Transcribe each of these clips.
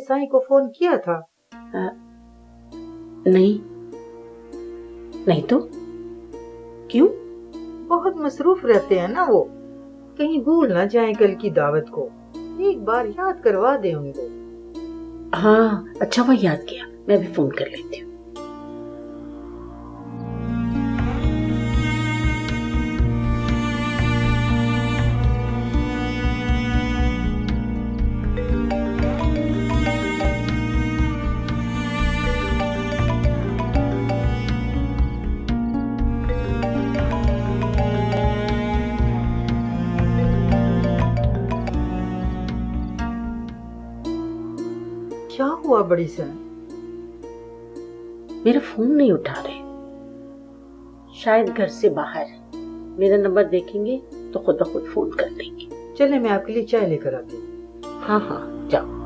साईं को फोन किया था? नहीं नहीं तो क्यों? बहुत मसरूफ रहते हैं ना वो, कहीं भूल ना जाए कल की दावत को। एक बार याद करवा दे उनको। हाँ अच्छा वो याद किया, मैं भी फोन कर लेती हूँ। क्या हुआ बड़ी सन? मेरा फोन नहीं उठा रहे, शायद घर से बाहर है। मेरा नंबर देखेंगे तो खुद ब खुद फोन कर देंगे। चले मैं आपके लिए चाय लेकर आती हूँ। हाँ हाँ जाओ।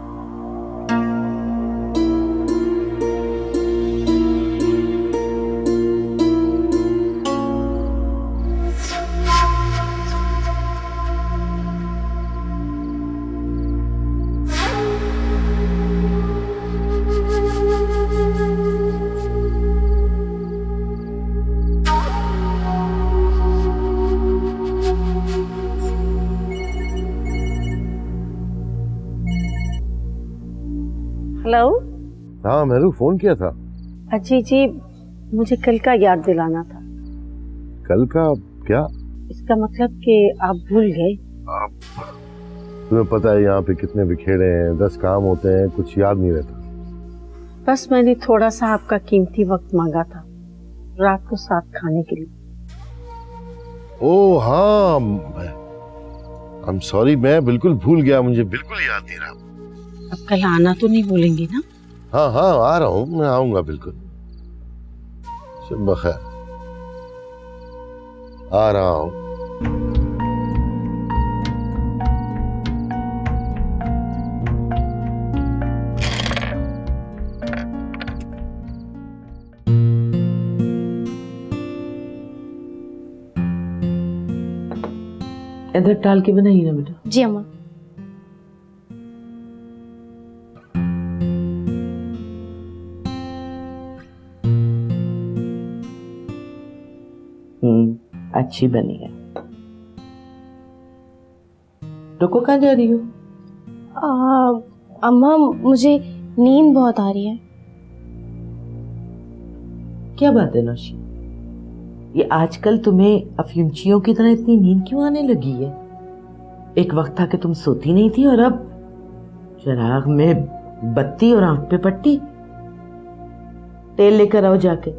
हेलो। हाँ महरू, फोन किया था? अजी जी मुझे कल का याद दिलाना था। कल का क्या? इसका मतलब कि आप भूल गए। तुम्हें पता है यहाँ पे कितने बिखेरे हैं, 10 काम होते हैं, कुछ याद नहीं रहता। बस मैंने थोड़ा सा आपका कीमती वक्त मांगा था रात को साथ खाने के लिए। ओह हाँ, आई एम सॉरी, मैं बिल्कुल भूल गया, मुझे बिल्कुल याद नहीं रहा। अब कल आना तो नहीं भूलेंगे ना? हाँ हाँ आ रहा हूँ, मैं आऊंगा बिल्कुल। शब खैर, आ रहा हूँ। इधर डाल के बनाइए ना बेटा। जी अम्मा। अच्छी बनी है। रुको, कहाँ जा रही हो? अम्मा मुझे नींद बहुत आ रही है। क्या बात है नौशी, ये आजकल तुम्हें अफयूंचियों की तरह इतनी नींद क्यों आने लगी है? एक वक्त था कि तुम सोती नहीं थी और अब चिराग में बत्ती और आंख पे पट्टी। तेल लेकर आओ जाके।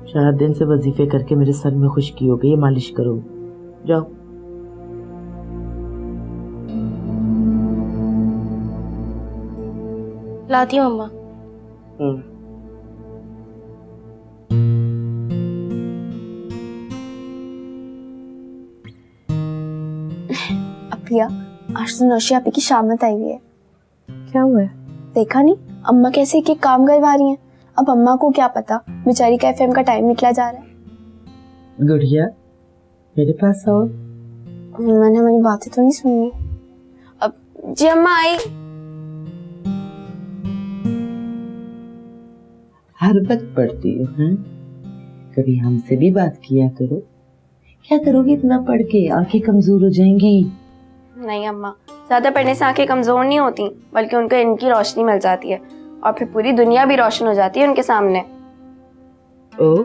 4 दिन से वजीफे करके मेरे सर में खुश्की हो गई है, मालिश करो। जाओ। लाती हूँ अम्मा। प्रिया, आज तो नौशी आपी की शामत आई हुई है। क्या हुआ है? देखा नहीं अम्मा कैसे एक काम करवा रही हैं। अब अम्मा को क्या पता, बेचारी का एफएम का टाइम निकला जा रहा है। गुड़िया मेरे पास आओ। मैंने हमारी बातें तो नहीं सुनी। अब जी अम्मा आई। हर वक्त पढ़ती हो हैं? कभी हमसे भी बात किया करो। क्या करोगे इतना पढ़ के, आंखें कमजोर हो जाएंगी। नहीं अम्मा, ज्यादा पढ़ने से आंखें कमजोर नहीं होती, बल्कि उनको इनकी रोशनी मिल जाती है और फिर पूरी दुनिया भी रोशन हो जाती है उनके सामने। ओह,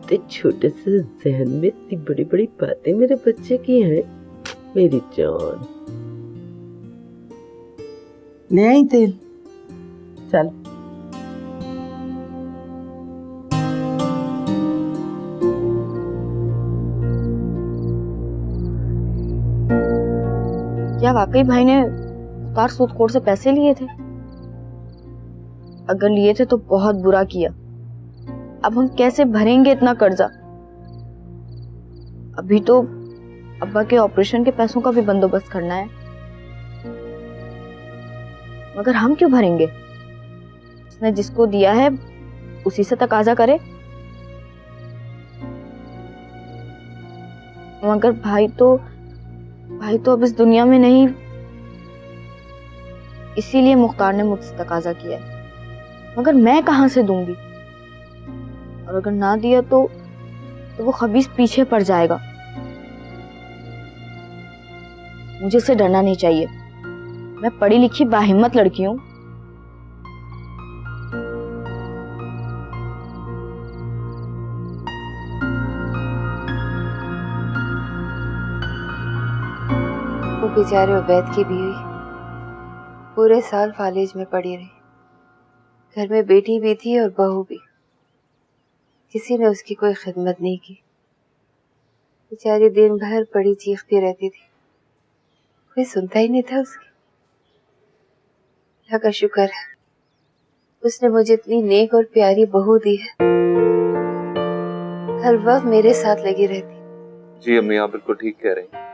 तो छोटे से जहन में इतनी बड़ी बड़ी बातें मेरे बच्चे की हैं। मेरी जान, ले आई तेल? चल। क्या वाकई भाई ने उतार सूद कोड से पैसे लिए थे? अगर लिए थे तो बहुत बुरा किया। अब हम कैसे भरेंगे इतना कर्जा? अभी तो अब्बा के ऑपरेशन के पैसों का भी बंदोबस्त करना है, मगर हम क्यों भरेंगे? उसने जिसको दिया है उसी से तकाजा करे। मगर भाई तो अब इस दुनिया में नहीं। इसीलिए मुख्तार ने मुझसे तकाजा किया है, मगर मैं कहाँ से दूंगी? और अगर ना दिया तो वो खबीस पीछे पड़ जाएगा। मुझे इससे डरना नहीं चाहिए। मैं पढ़ी लिखी बाहिम्मत लड़की हूँ। वो बेचारे उबैद की बीवी पूरे साल कॉलेज में पड़ी रही। घर में बेटी भी थी और बहू भी। किसी ने उसकी कोई खिदमत नहीं की। बेचारी दिन भर पड़ी चीखती रहती थी, कोई सुनता ही नहीं था उसकी। अल्लाह का शुक्र है, उसने मुझे इतनी नेक और प्यारी बहू दी है, हर वक्त मेरे साथ लगी रहती। जी अम्मी, आप बिल्कुल ठीक कह रही हैं।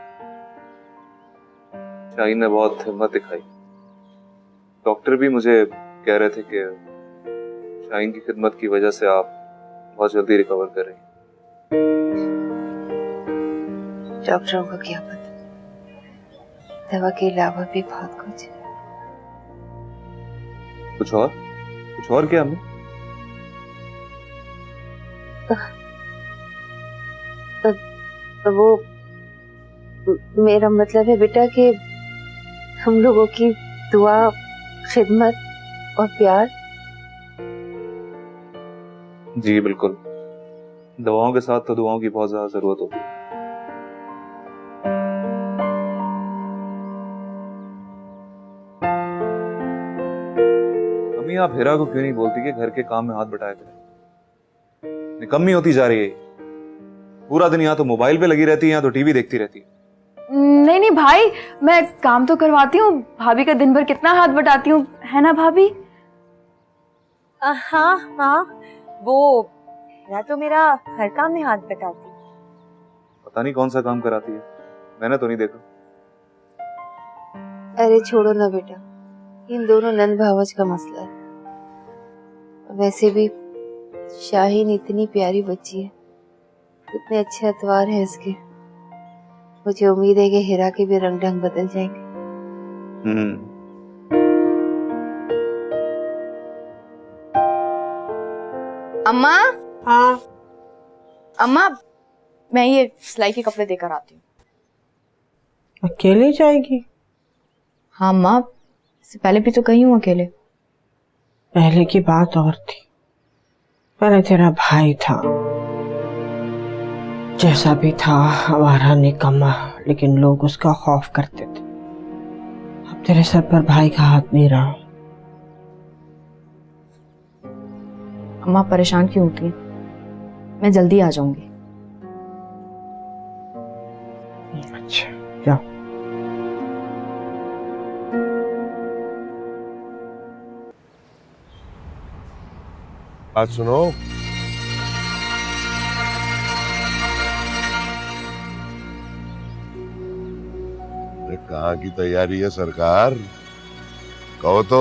शाहीन ने बहुत हिम्मत दिखाई। डॉक्टर भी मुझे कह रहे थे कि शाहीन की खिदमत की वजह से आप बहुत जल्दी रिकवर कर रही हैं। डॉक्टरों को क्या पता, दवा के अलावा भी बहुत कुछ। कुछ और क्या अम्मी? वो मेरा मतलब है बेटा कि हम लोगों की दुआ, खिदमत और प्यार। जी बिल्कुल, दवाओं के साथ तो दुआओं की बहुत ज्यादा जरूरत होती है। अम्मी, आप हिरा को क्यों नहीं बोलती कि घर के काम में हाथ बटाया करें? निकम्मी होती जा रही है। पूरा दिन यहाँ तो मोबाइल पे लगी रहती है, यहाँ तो टीवी देखती रहती है। नहीं नहीं भाई, मैं काम तो करवाती हूँ। भाभी का दिन भर कितना हाथ बटाती हूँ, है ना भाभी? हाँ हाँ, वो या तो मेरा हर काम में हाथ बटाती। पता नहीं कौन सा काम कराती है, मैंने तो नहीं देखा। अरे छोड़ो ना बेटा, इन दोनों नंद भावज का मसला है। वैसे भी शाहीन इतनी प्यारी बच्ची है, इतने अच्छे अतवार हैं इसके। मुझे उम्मीद है कि हिरा के भी रंग ढंग बदल जाएंगे। अम्मा, हाँ अम्मा, मैं ये सिलाई के कपड़े देकर आती हूँ। अकेले जाएगी? हाँ अम्मा, इससे पहले भी तो गई हूँ अकेले। पहले की बात और थी। पहले तेरा भाई था, जैसा भी था, आवारा निकम्मा, लेकिन लोग उसका खौफ करते थे। अब तेरे सर पर भाई का हाथ नहीं रहा। अम्मा परेशान क्यों होती हैं? मैं जल्दी आ जाऊंगी। अच्छा जाओ। बात सुनो, कहाँ की तैयारी है सरकार? कहो तो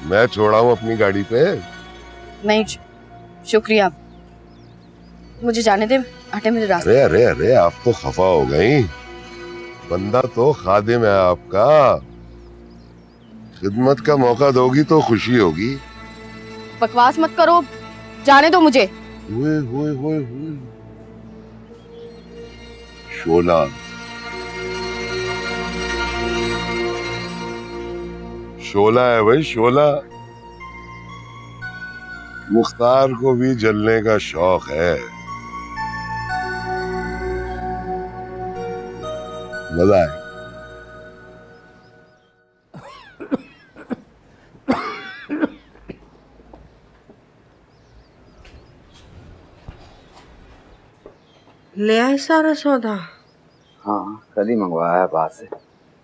मैं छोड़ाऊं अपनी गाड़ी पे? नहीं शुक्रिया, मुझे जाने दे, आटे मुझे रास्ते। अरे अरे अरे, आप तो खफा हो गई। बंदा तो खादिम है आपका, खिदमत का मौका दोगी तो खुशी होगी। बकवास मत करो, जाने दो मुझे। हुए हुए हुए हुए शोला, शोला है भाई, शोला। मुख्तार को भी जलने का शौक है। मजा है। ले आए सारा सौदा? हाँ, कल ही मंगवाया है बाहर से।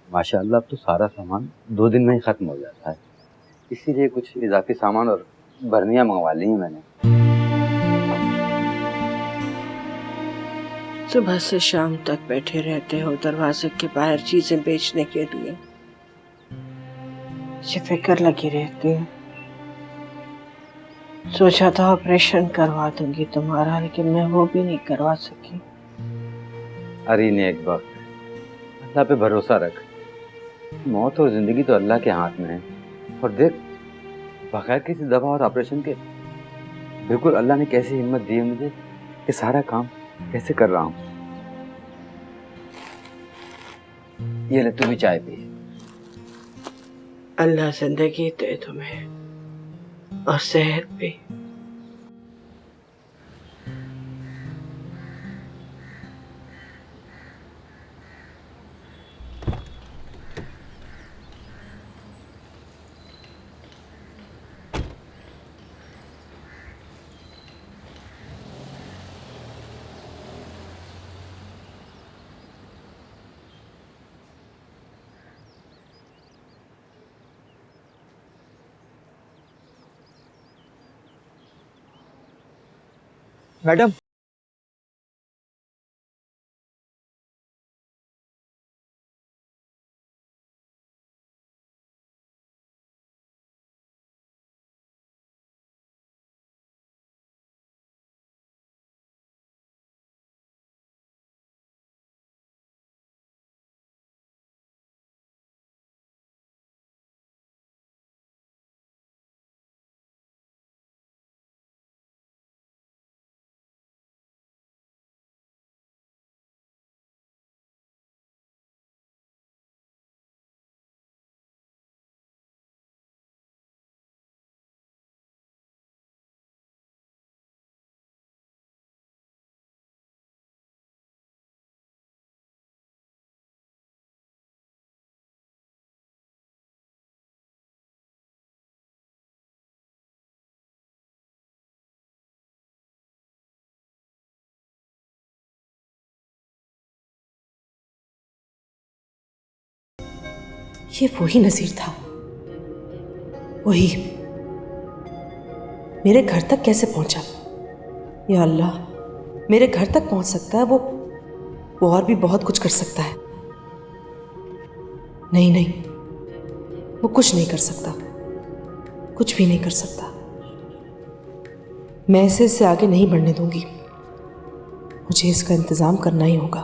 माशाल्लाह, अब तो सारा सामान 2 दिन में ही खत्म हो जाता है। इसीलिए कुछ इजाफी सामान और बर्नियां मंगवा ली हैं मैंने। सुबह से शाम तक बैठे रहते हो दरवाजे के बाहर चीजें बेचने के लिए। मुझे फिक्र लगी रहती है। सोचा था ऑपरेशन करवा दूंगी तुम्हारा, लेकिन मैं वो भी नहीं करवा सकी। अरे नेक वक्त, अल्लाह पे भरोसा रख। मौत और जिंदगी तो अल्लाह के हाथ में है। और देख बगैर किसी दवा और ऑपरेशन के बिल्कुल अल्लाह ने कैसी हिम्मत दी है मुझे कि सारा काम कैसे कर रहा हूँ। ये ले तू भी चाय पी। अल्लाह जिंदगी दे तुम्हें और सेहत भी। मैडम ये वही नजीर था, वही मेरे घर तक कैसे पहुंचा? या अल्लाह, मेरे घर तक पहुंच सकता है वो और भी बहुत कुछ कर सकता है। नहीं नहीं, वो कुछ नहीं कर सकता, कुछ भी नहीं कर सकता। मैं इसे इससे आगे नहीं बढ़ने दूंगी। मुझे इसका इंतजाम करना ही होगा,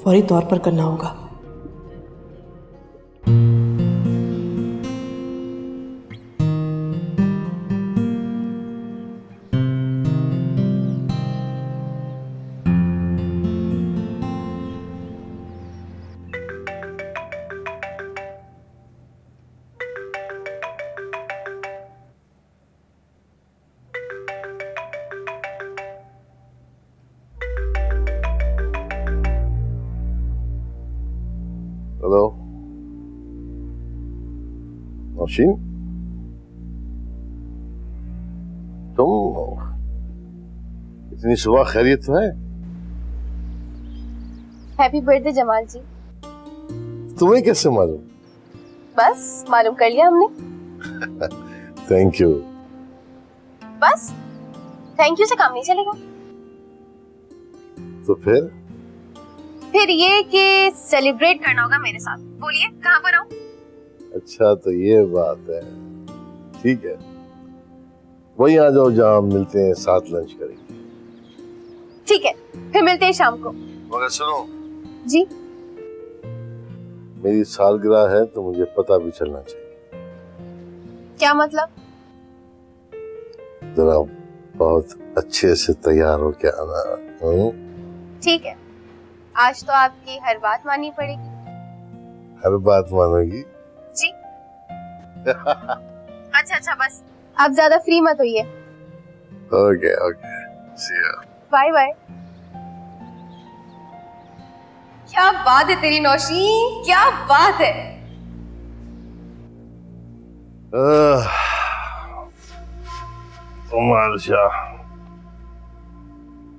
फौरी तौर पर करना होगा। हेलो नौशीन, तुम इतनी सुबह खैरियत तो है? हैप्पी बर्थडे जमाल जी। तुम्हें कैसे मालूम? बस मालूम कर लिया हमने। Thank you. बस थैंक यू से काम नहीं चलेगा। तो फिर ये कि सेलिब्रेट करना होगा मेरे साथ। बोलिए कहाँ पर आऊं? अच्छा तो ये बात है, ठीक है, वही आ जाओ जहाँ मिलते हैं, साथ लंच करेंगे। ठीक है, फिर मिलते हैं शाम को। मगर सुनो जी, मेरी सालगिरह है तो मुझे पता भी चलना चाहिए। क्या मतलब? जरा बहुत अच्छे से तैयार हो के आना। ठीक है, आज तो आपकी हर बात माननी पड़ेगी। हर बात मानोगी? जी। अच्छा बस आप ज्यादा फ्री मत होइए। Okay okay, see you. Bye bye. क्या बात है तेरी नौशीन, क्या बात है। उमर शाह,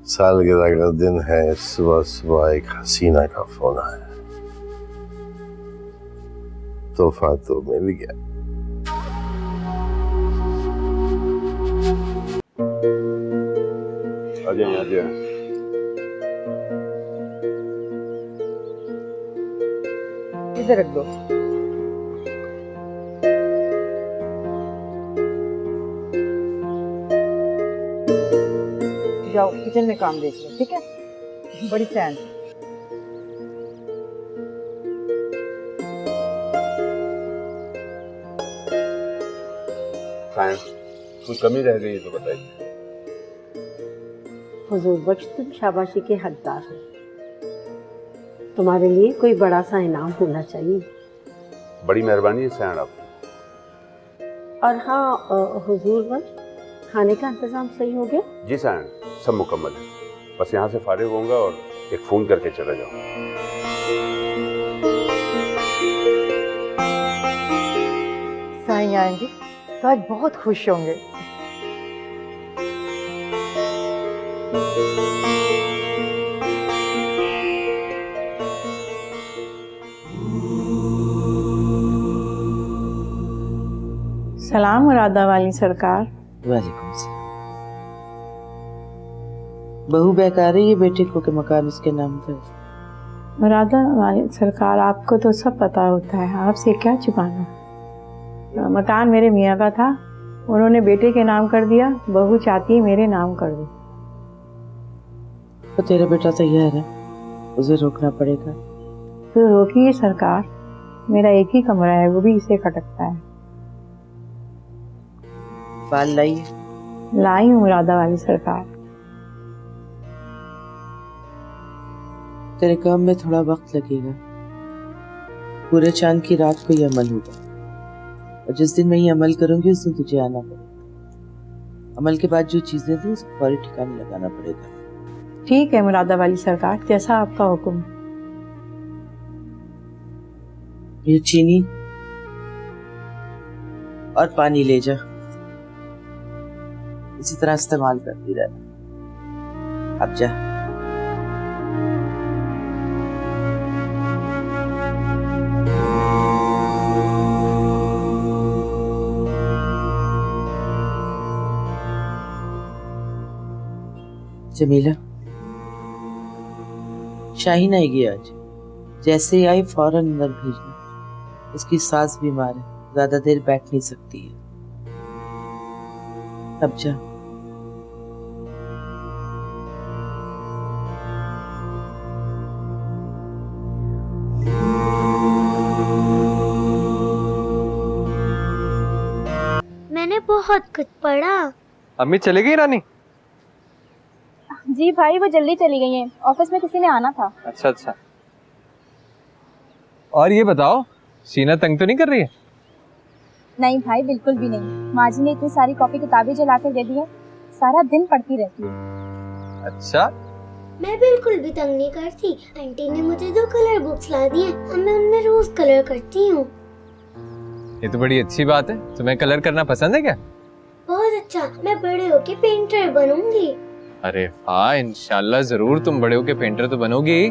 सालगिरह का दिन है, सुबह सुबह एक हसीना का फोन आया। तोहफा तो मिल गया। आ जाइए। इधर रख दो। जाओ किचन में काम देख लो, ठीक है? बड़ी सैन। सायन, कोई कमी रह गई तो बताइए। हुजूर बख्श, तुम शाबाशी के हकदार हो। तुम्हारे लिए कोई बड़ा सा इनाम होना चाहिए। बड़ी मेहरबानी है सायन आप। और हाँ हुजूर बख्श, खाने का इंतजाम सही हो गया? जी सायन, सब मुकम्मल है। बस यहाँ से फारिग होऊंगा और एक फोन करके चला जाऊंगा। साईं आएंगे तो आज बहुत खुश होंगे। सलाम मुरादा वाली सरकार। वालेकुम सलाम। बहू बेकार है, ये बेटे को के मकान उसके नाम पर। मुरादा वाली सरकार, आपको तो सब पता होता है, आपसे क्या छुपाना। मकान मेरे मियाँ का था, उन्होंने बेटे के नाम कर दिया, बहू चाहती है मेरे नाम कर दो। तो तेरा बेटा तैयार है, उसे रोकना पड़ेगा। तो रोकिए सरकार, मेरा एक ही कमरा है, वो भी इसे खटकता है। बाल लाइए। लाई हूँ मुरादा वाली सरकार। तेरे काम में थोड़ा वक्त लगेगा, पूरे चांद की रात को ये अमल होगा, और जिस दिन मैं ये अमल करूंगी उस दिन तुझे आना पड़ेगा। अमल के बाद जो चीजें थी उसको फौरी ठिकाने लगाना पड़ेगा। ठीक है मुरादा वाली सरकार, जैसा आपका हुक्म। ये चीनी और पानी ले जा, इसी तरह इस्तेमाल करती रहना। अब जा। जमीला, शाहीन आएगी आज, जैसे ही आई फौरन अंदर भेजना। उसकी सास बीमार है, ज्यादा देर बैठ नहीं सकती है। अब जा। मैंने बहुत कुछ पढ़ा। अम्मी चली गई रानी? जी भाई, वो जल्दी चली गई हैं, ऑफिस में किसी ने आना था। अच्छा अच्छा। और ये बताओ, शीना तंग तो नहीं कर रही है? नहीं भाई, बिल्कुल भी नहीं। माँ जी ने इतनी सारी कॉपी किताबें जला कर दे दी है, सारा दिन पढ़ती रहती है। अच्छा। मैं बिल्कुल भी तंग नहीं करती। आंटी ने मुझे 2 कलर बुक्स ला दी हैं, अब मैं उनमें रोज कलर करती हूँ। ये तो बड़ी अच्छी बात है। तुम्हें कलर करना पसंद है क्या? बहुत अच्छा, मैं बड़े होके पेंटर बनूंगी। अरे वाह, इंशाल्लाह जरूर तुम बड़े होके पेंटर तो बनोगी।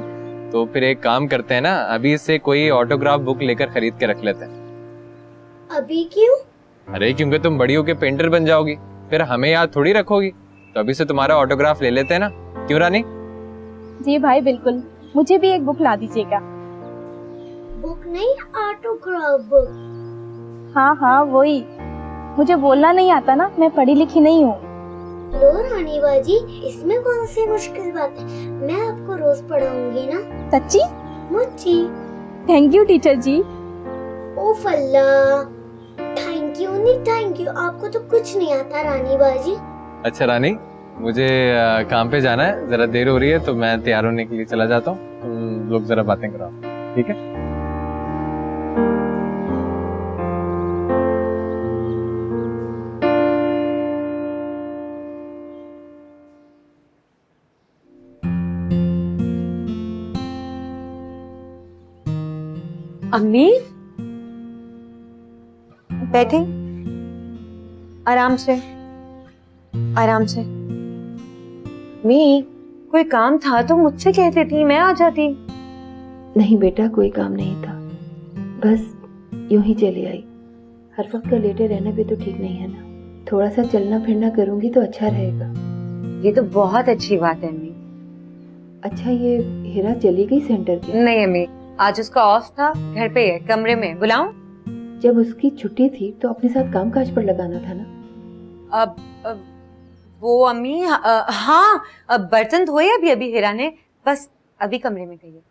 तो फिर एक काम करते हैं ना, अभी से कोई ऑटोग्राफ बुक लेकर खरीद के रख लेते हैं। अभी क्यों? अरे क्योंकि तुम बड़ी होके पेंटर बन जाओगी, फिर हमें याद थोड़ी रखोगी। तो अभी से तुम्हारा ऑटोग्राफ ले लेते हैं ना, क्यों रानी? जी भाई बिल्कुल, मुझे भी एक बुक ला दीजिएगा। बुक नहीं, ऑटोग्राफ बुक। हाँ हाँ वही, मुझे बोलना नहीं आता ना, मैं पढ़ी लिखी नहीं हूँ। लो रानी बाजी, इसमें कौन सी मुश्किल बात है, मैं आपको रोज पढ़ाऊंगी ना। सच्ची? मुच्ची। Thank you teacher ji. ओ फल्ला, थैंक यू नहीं थैंक यू, आपको तो कुछ नहीं आता रानी बाजी। अच्छा रानी, मुझे काम पे जाना है, जरा देर हो रही है, तो मैं तैयार होने के लिए चला जाता हूँ। तुम लोग जरा बातें कराओ, ठीक है? अम्मी बैठे, आराम से आराम से। मी, कोई काम था तो मुझसे कह देती, मैं आ जाती। नहीं बेटा, कोई काम नहीं था, बस यूं ही चली आई। हर वक्त का लेटे रहना भी तो ठीक नहीं है ना, थोड़ा सा चलना फिरना करूंगी तो अच्छा रहेगा। ये तो बहुत अच्छी बात है अम्मी। अच्छा, ये हीरा चली गई सेंटर के? नहीं अम्मी, आज उसका ऑफ था, घर पे है, कमरे में। बुलाऊं? जब उसकी छुट्टी थी तो अपने साथ कामकाज पर लगाना था ना। अब वो अम्मी, हाँ, अब बर्तन धोए अभी अभी हीरा ने, बस अभी कमरे में गई है।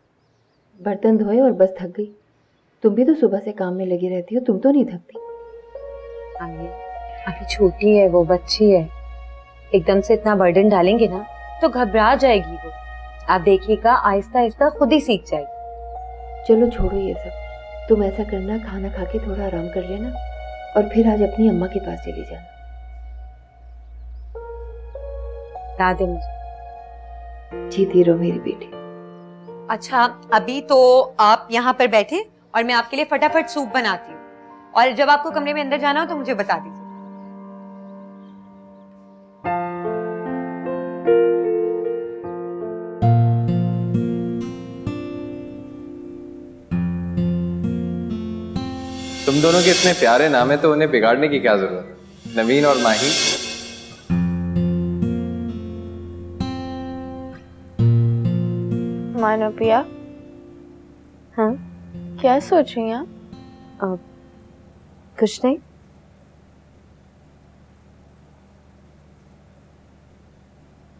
बर्तन धोए और बस थक गई? तुम भी तो सुबह से काम में लगी रहती हो, तुम तो नहीं थकती? अम्मी, अभी छोटी है, वो बच्ची है, एकदम से इतना बर्डन डालेंगे ना तो घबरा जाएगी वो। आप देखिएगा आहिस्ता आहिस्ता खुद ही सीख जाएगी। चलो छोड़ो ये सब, तुम ऐसा करना, खाना खा के थोड़ा आराम कर लेना और फिर आज अपनी अम्मा के पास चली जाना। याद है मुझे। जीती रहो मेरी बेटी। अच्छा अभी तो आप यहाँ पर बैठे और मैं आपके लिए फटाफट सूप बनाती हूँ, और जब आपको कमरे में अंदर जाना हो तो मुझे बता दीजिए। तुम दोनों के इतने प्यारे नाम है तो उन्हें बिगाड़ने की क्या जरूरत है? नवीन और माही। मानोपिया, हाँ क्या सोच रही हैं? कुछ नहीं।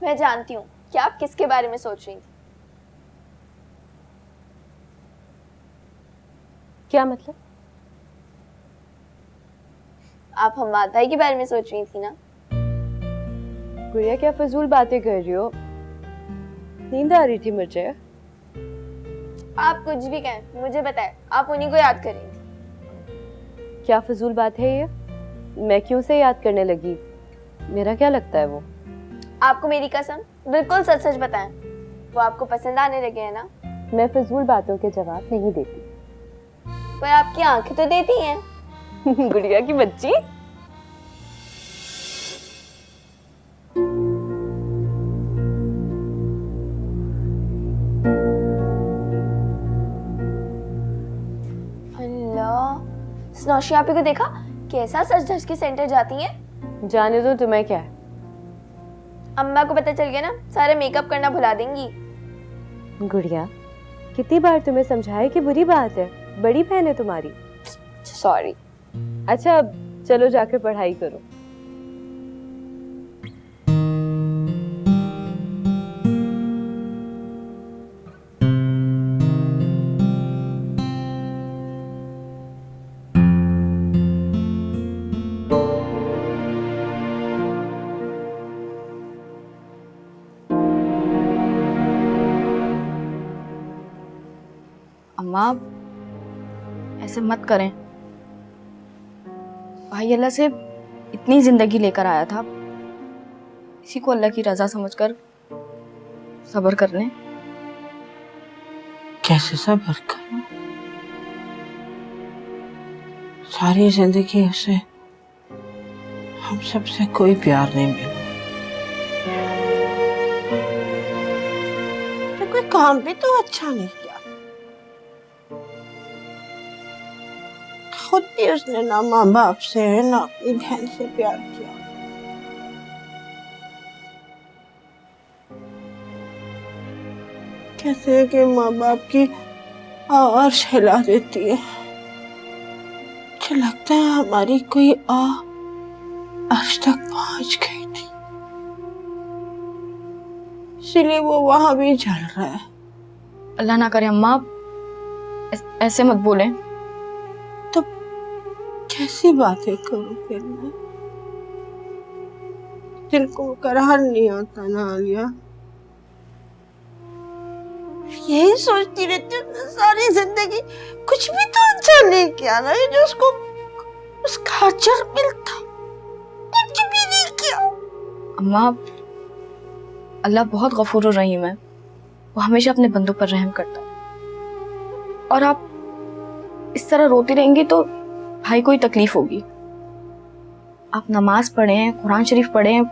मैं जानती हूँ कि आप किसके बारे में सोच रही थी। क्या मतलब? आप हम्माद भाई के बारे में सोच रही थी ना? गुड़िया क्या फजूल बातें कर रही हो? नींद आ रही थी मुझे। आप कुछ भी कहें, मुझे बताएं, आप उन्हीं को याद कर रही थी। क्या फजूल बात है ये? मैं क्यों से याद करने लगी? मेरा क्या लगता है वो? आपको मेरी कसम, बिल्कुल सच सच बताएं, वो आपको पसंद आने लगे हैं ना? मैं फजूल बातों के जवाब नहीं देती। पर आपकी आंखें तो देती हैं। गुड़िया की बच्ची। अल्लाह, स्नौशी आपी को देखा कैसा सच धज के सेंटर जाती हैं? जाने दो, तुम्हें क्या है? अम्मा को पता चल गया ना, सारे मेकअप करना भुला देंगी। गुड़िया कितनी बार तुम्हें समझाया कि बुरी बात है, बड़ी बहन है तुम्हारी। सॉरी। अच्छा अब चलो जाकर पढ़ाई करो। अम्मा ऐसे मत करें। भाई अल्लाह से इतनी जिंदगी लेकर आया था, इसी को अल्लाह की रजा समझकर सब्र कर लें। कैसे सब्र करूं? सारी जिंदगी उसे हम सबसे कोई प्यार नहीं मिला, तो कोई काम भी तो अच्छा नहीं किया। खुद भी उसने ना माँ बाप से ना अपनी बहन से प्यार किया। कहते हैं कि माँ बाप की आवाज हिला देती है, मुझे लगता है हमारी कोई अर्श तक पहुंच गई थी, इसीलिए वो वहां भी जल रहा है। अल्लाह ना करे अम्मा, ऐसे मत बोलें। तो कैसी बातें करूं फिर मैं? दिल को करार नहीं आता ना आलिया। यही सोचती रहती हूँ सारी जिंदगी, कुछ भी तो अच्छा नहीं किया ना, ये जो उसको उसका अजर मिलता, कुछ भी नहीं किया। अम्मा अल्लाह बहुत गफूर और रहीम है, वो हमेशा अपने बंदों पर रहम करता है। और आप इस तरह रोती रहेंगी तो भाई को ही तकलीफ होगी। आप नमाज पढ़ें, कुरान शरीफ पढ़ें,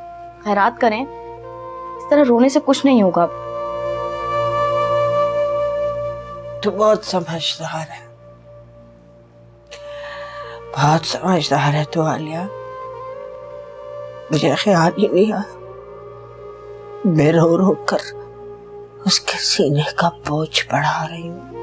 खैरात करें, इस तरह रोने से कुछ नहीं होगा। तू बहुत समझदार है, बहुत समझदार है तू आलिया। मुझे ख्याल ही नहीं आया मैं रो रो कर उसके सीने का बोझ बढ़ा रही हूँ।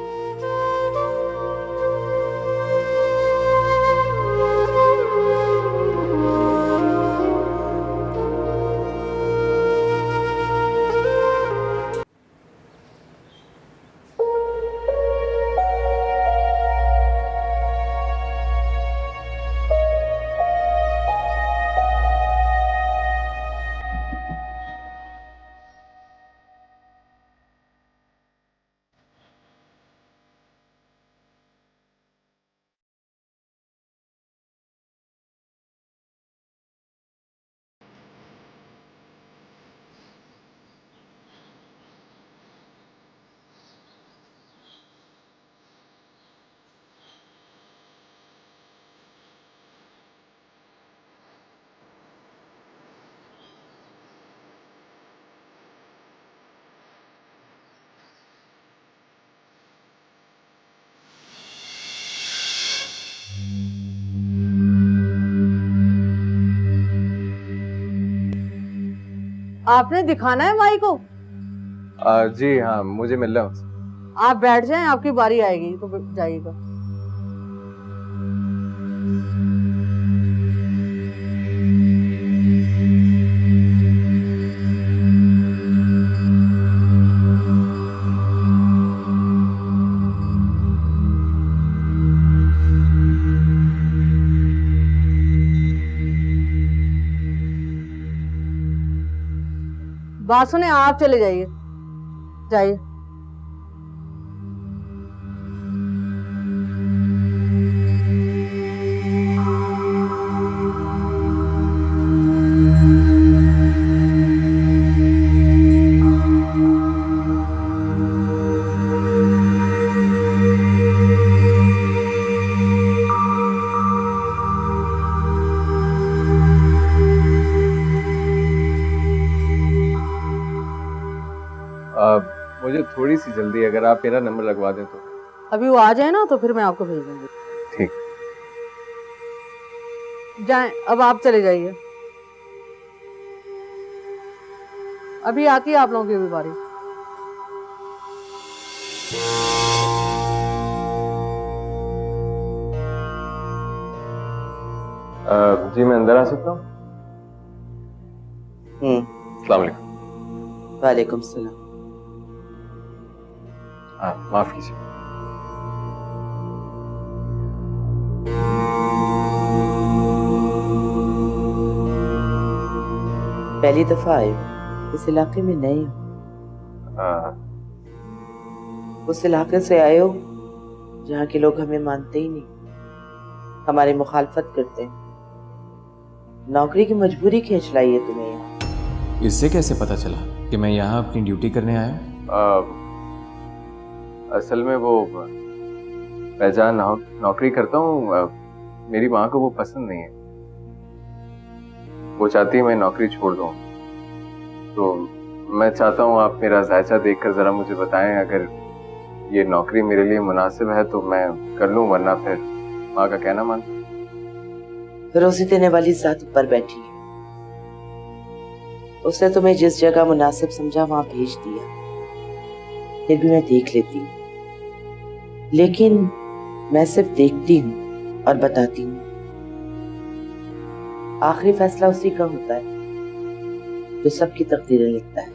आपने दिखाना है माई को? जी हाँ, मुझे मिल रहा है। आप बैठ जाएं, आपकी बारी आएगी तो जाइएगा। बात सुने, आप चले जाइए, जाइए। मुझे थोड़ी सी जल्दी है, अगर आप मेरा नंबर लगवा दें तो। अभी वो आ जाए ना तो फिर मैं आपको भेज दूंगी। ठीक। जाएं, अब आप चले जाइए। अभी आती है आप लोगों की भी बारी। जी मैं अंदर आ सकता हूँ? अस्सलाम वालेकुम। वालेकुम सलाम। हाँ, माफ कीजिए। पहली दफा आए हो इस इलाके में? नए हो? उस इलाके से आए हो जहाँ के लोग हमें मानते ही नहीं, हमारी मुखालफत करते हैं। नौकरी की मजबूरी खींच लाई है तुम्हें यहाँ। इससे कैसे पता चला कि मैं यहाँ अपनी ड्यूटी करने आया हूँ? असल में वो मैं जहाँ नौकरी करता हूँ, मेरी माँ को वो पसंद नहीं है। वो चाहती है मैं नौकरी छोड़ दूँ। तो मैं चाहता हूँ आप मेरा जायचा देखकर ज़रा मुझे बताएं, अगर ये नौकरी मेरे लिए मुनासिब है तो मैं कर लूँ, वरना फिर माँ का कहना मान। रोजी देने वाली जात ऊपर बैठी है, उसने तुम्हें जिस जगह मुनासिब समझा वहां भेज दिया। फिर भी मैं देख लेती हूँ, लेकिन मैं सिर्फ देखती हूँ और बताती हूँ। आखिरी फैसला उसी का होता है जो सबकी तकदीरें लिखता है।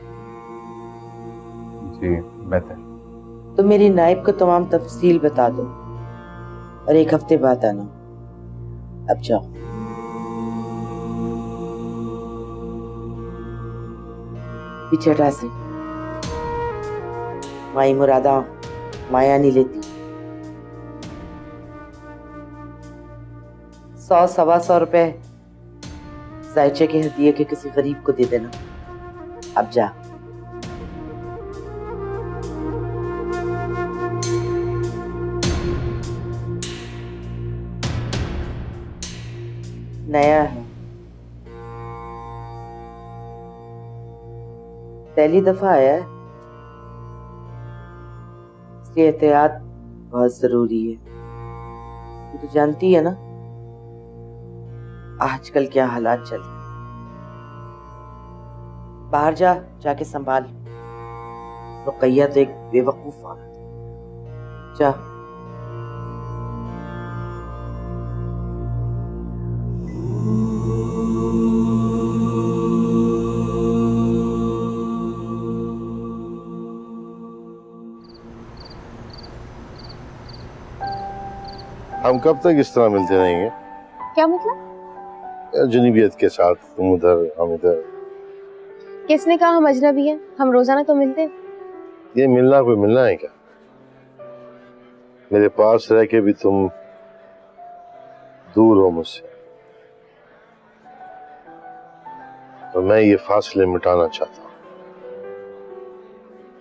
जी बेहतर। तो मेरी नाइब को तमाम तफसील बता दो और 1 हफ्ते बाद आना। अब जाओ। पीछे हटा से। माई मुरादा माया नहीं लेती। 100-125 रुपए जायचे के हदिये के किसी गरीब को दे देना। अब जा। नया है, पहली दफा आया है, इसलिए एहतियात बहुत जरूरी है। तू तो जानती है ना आजकल क्या हालात चल रहे। बाहर जाके संभाल। रुकैया तो एक बेवकूफ औरत है। जा। हम कब तक इस तरह मिलते रहेंगे? क्या मतलब? जुनीबियत के साथ, तुम उधर हम इधर। किसने कहा हम अजनबी हैं? हम रोजाना तो मिलते हैं। ये मिलना कोई मिलना है क्या? मेरे पास रह के भी तुम दूर हो मुझसे, तो मैं ये फासले मिटाना चाहता हूँ।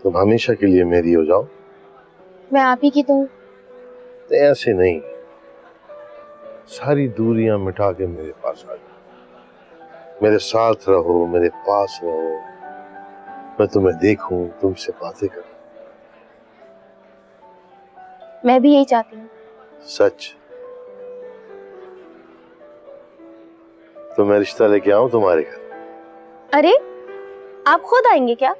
तुम हमेशा के लिए मेरी हो जाओ। मैं आप ही की तो हूँ। ऐसे नहीं, सारी दूरियां मिटा के मेरे पास आ जाओ। मेरे साथ रहो, मेरे पास रहो, मैं तुम्हें देखूं, तुमसे बातें करूं। मैं भी यही चाहती हूँ। सच? तो मैं रिश्ता लेके आऊं तुम्हारे घर? अरे आप खुद आएंगे क्या? हाँ,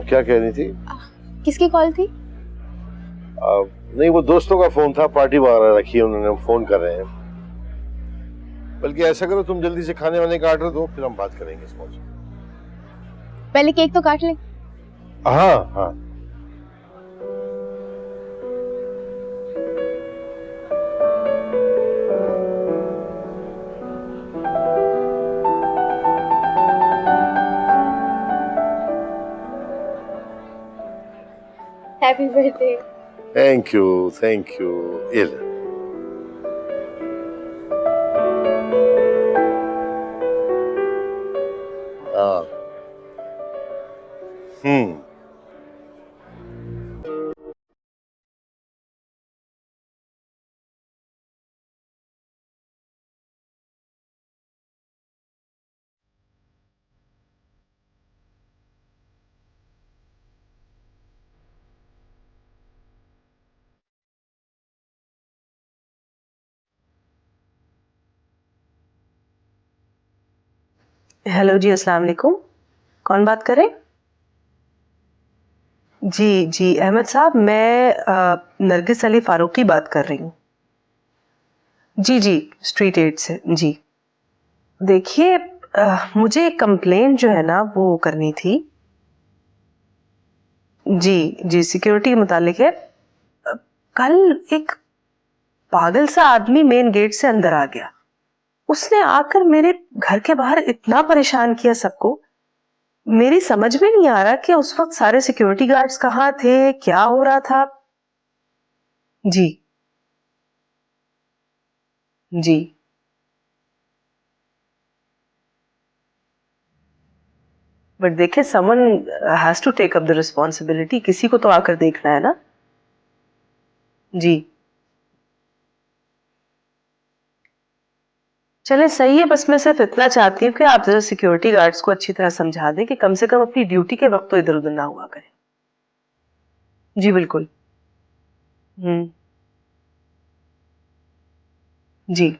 क्या कह रही थी? किसकी कॉल थी? नहीं, वो दोस्तों का फोन था, पार्टी वगैरह रखी है उन्होंने, फोन कर रहे हैं। बल्कि ऐसा करो, तुम जल्दी से खाने वाने का ऑर्डर दो, फिर हम बात करेंगे इस मौके। पहले केक तो काट ले। हाँ हाँ। Happy birthday. Thank you, thank you. ये ले। हाँ। हेलो जी, अस्सलाम वालेकुम। कौन बात करें? जी जी अहमद साहब, मैं नरगिस अली फारूकी बात कर रही हूँ। जी जी, स्ट्रीट 8 से। जी देखिए, मुझे एक कंप्लेंट जो है ना वो करनी थी। जी जी, सिक्योरिटी के मुतालिक है। कल एक पागल सा आदमी मेन गेट से अंदर आ गया। उसने आकर मेरे घर के बाहर इतना परेशान किया सबको। मेरी समझ में नहीं आ रहा कि उस वक्त सारे सिक्योरिटी गार्ड्स कहाँ थे, क्या हो रहा था। जी जी बट देखिए, someone has to take up the responsibility. किसी को तो आकर देखना है ना। जी चले, सही है। बस मैं सिर्फ इतना चाहती हूँ कि आप जरा सिक्योरिटी गार्ड्स को अच्छी तरह समझा दें कि कम से कम अपनी ड्यूटी के वक्त तो इधर उधर ना हुआ करें। जी बिल्कुल। जी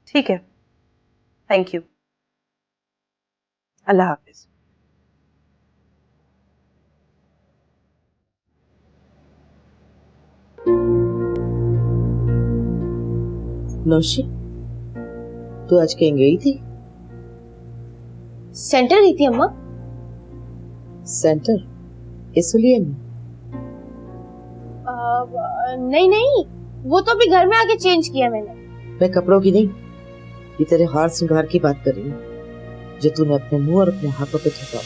ठीक है, थैंक यू। अल्लाह हाफिज। नौशी, तू आज कहीं गई थी? सेंटर गई थी अम्मा। सेंटर? इसलिए नहीं नहीं, वो तो अभी घर में आके चेंज किया मैंने। मैं कपड़ों की नहीं, ये तेरे हार श्रृंगार की बात कर रही हूँ जो तूने अपने मुंह और अपने हाथों पे थका।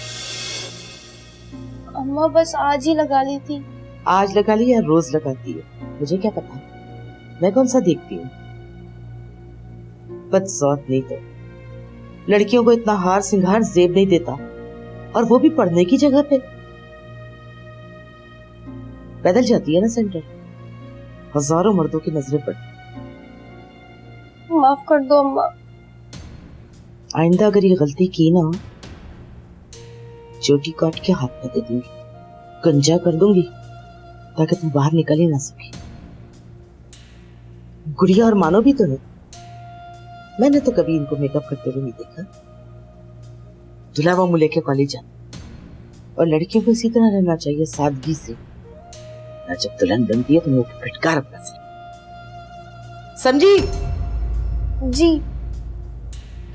अम्मा बस आज ही लगा ली थी। आज लगा ली या रोज लगाती है, मुझे क्या पता। मैं कौन सा देखती हूँ। बदसौत नहीं तो लड़कियों को इतना हार श्रृंगार जेब नहीं देता, और वो भी पढ़ने की जगह पे। पैदल जाती है ना सेंटर, हजारों मर्दों की नजरें पड़ती। माफ कर दो अम्मा। आइंदा अगर ये गलती की ना, चोटी काट के हाथ में दे दूंगी, गंजा कर दूंगी ताकि तुम बाहर निकल ही ना सके। गुड़िया और मानो भी तो नहीं, मैंने तो कभी इनको मेकअप करते हुए नहीं देखा। दुल्हा मुँह लेके कॉलेज जाना, और लड़कियों को इसी तरह रहना चाहिए, सादगी से। ना जब दुल्हन बनती है तो मुंह पे फटकार अपना से। समझी? जी।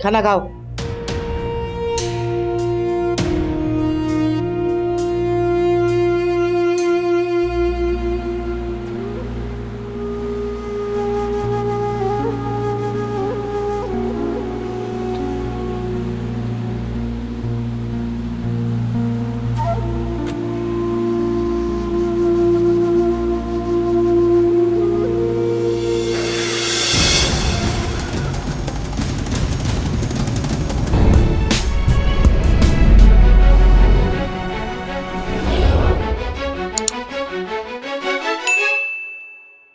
खाना खाओ।